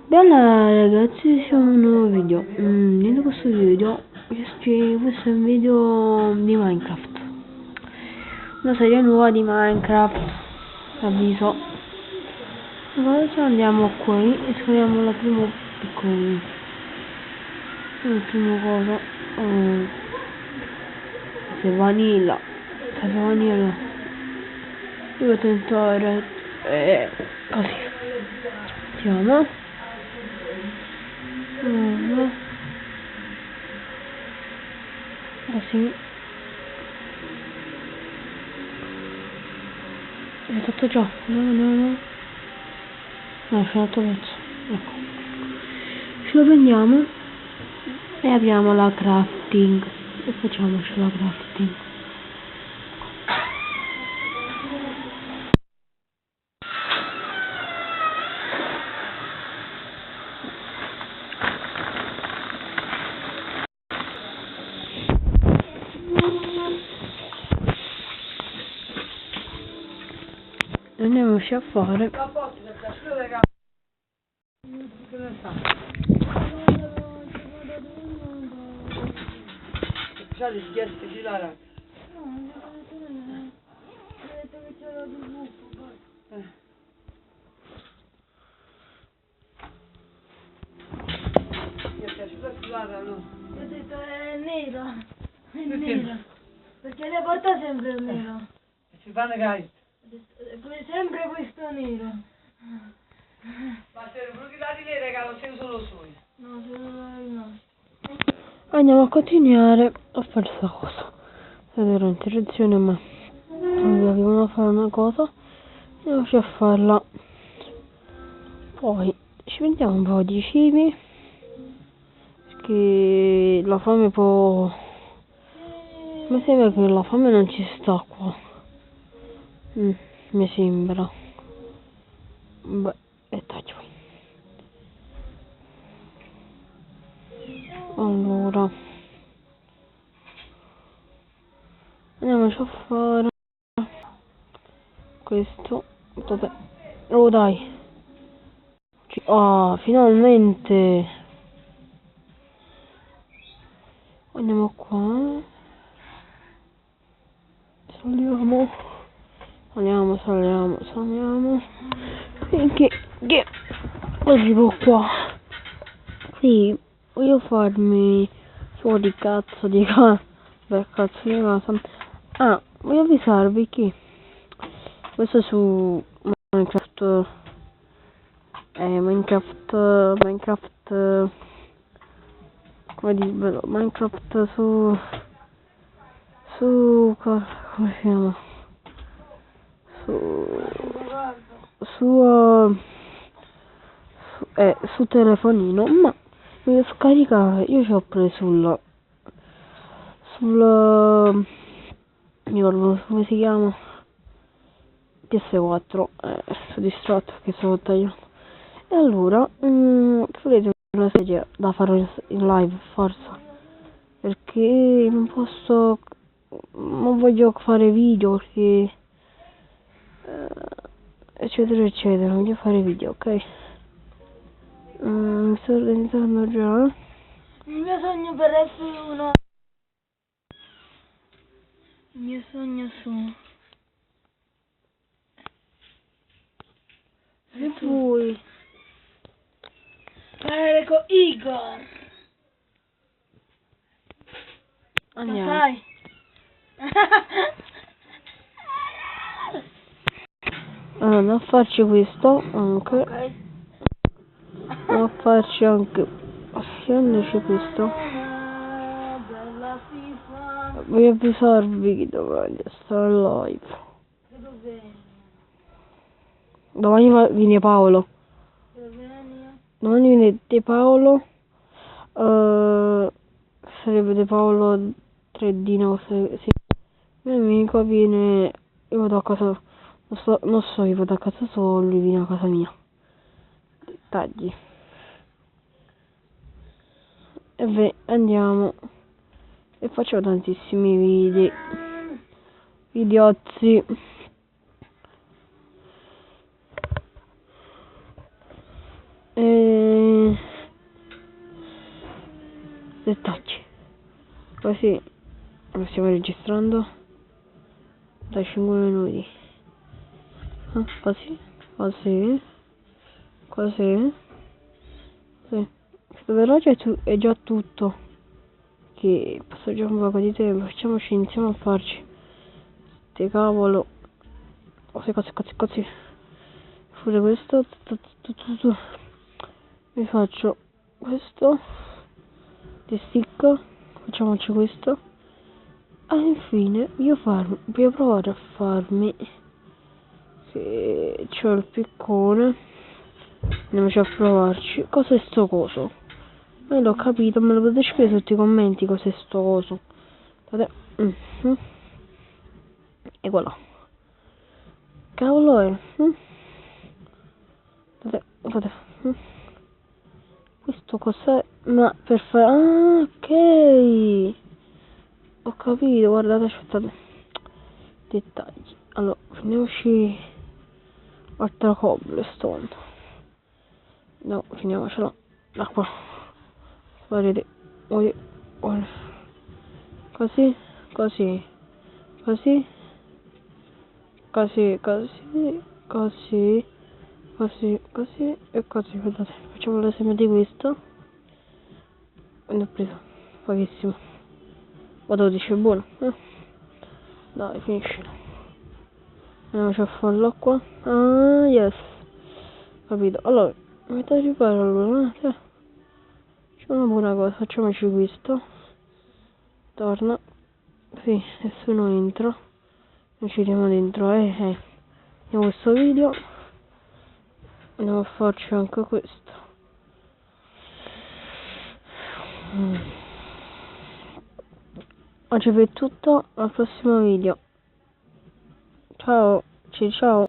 Bella ragazzi, siamo in un nuovo video. In questo video questo è un video di Minecraft, una serie nuova di Minecraft, avviso. Adesso andiamo qui e scriviamo la prima cosa, se vanilla, devo tentare, così, siamo. Così è tutto già. No, è finito pezzo. Ecco, ce lo prendiamo e apriamo la crafting e facciamoci la crafting. Andiamoci a fare. Già scherzi girare. Ho detto è nero. È nero. Perché le porta sempre il nero. Si fanno gai. Sempre questo nero. Ma se non ti dai nere che non sei solo suoi. No, sono i nostri. Andiamo a continuare a fare questa cosa. Vedere un'interruzione, ma dobbiamo fare una cosa. Andiamoci a farla. Poi ci prendiamo un po' di cibi, perché la fame può... mi sembra che la fame non ci sta qua. Mi sembra. Beh, e taglio. Allora andiamoci a fare questo. Vabbè. Oh dai. Finalmente. Andiamo qua. Saliamo. Finché arrivo qua. Sì, voglio farmi fuori cazzo di casa. Beh, cazzo di casa. Ah, voglio avvisarvi che questo è su Minecraft. Come dirvelo, Minecraft come si chiama? Su telefonino, ma voglio scaricare, io ci ho preso sul come si chiama? PS4, sono distratto che stavo tagliando. E allora, volete una serie da fare in live, forza, perché non voglio fare video, perché eccetera, voglio fare video, ok? Mi sto organizzando già. Il mio sogno per F1. Il mio sogno su. E poi Parlare con Igor. andiamo. Lo sai? Allora, andiamo a farci questo anche. Ok. Andiamo a farci anche. Affiandoci questo. Bella FIFA. Voglio avvisarvi che domani sto live. Dove Domani viene Paolo. vieni? Domani viene De Paolo. Sarebbe De Paolo 3D, sì. Il mio amico viene. Io vado a casa. Non so, io vado a casa solo, lui viene a casa mia. Dettagli. E beh, andiamo. E faccio tantissimi videozzi. E dettagli. Così lo stiamo registrando da 5 minuti. Così, così, così. Sì. Questo veloce è già tutto. Che passa già un po' di tempo. Facciamoci, iniziamo a farci ste cavolo. Così. Pure questo. Mi faccio questo. Di stick. Facciamoci questo. E infine voglio provare a farmi. Che c'ho il piccone. Andiamoci a provarci. Cos'è sto coso? L'ho capito, me lo potete scrivere sotto i commenti cos'è sto coso. E voilà. Cavolo è? Guardate. Questo cos'è? Ma per fare... Ah, ok. Ho capito, guardate, aspettate. Dettagli. Allora, prendiamoci... Altra cobblestone. No, finiamocela. Da qua. Guardate. Così. Così e così. Guardate, facciamo l'esempio di questo. Ne ho preso pochissimo. Ma 12 è buono. Dai, finiscilo. Andiamoci a farlo qua. Ah, yes. Capito. Allora, metà riparo allora. Facciamo una buona cosa, facciamoci questo. Torna. Sì, nessuno entra. Noi ci andiamo dentro, Andiamo questo video. Andiamo a farci anche questo. Oggi è tutto, al prossimo video. Ciao, ciao.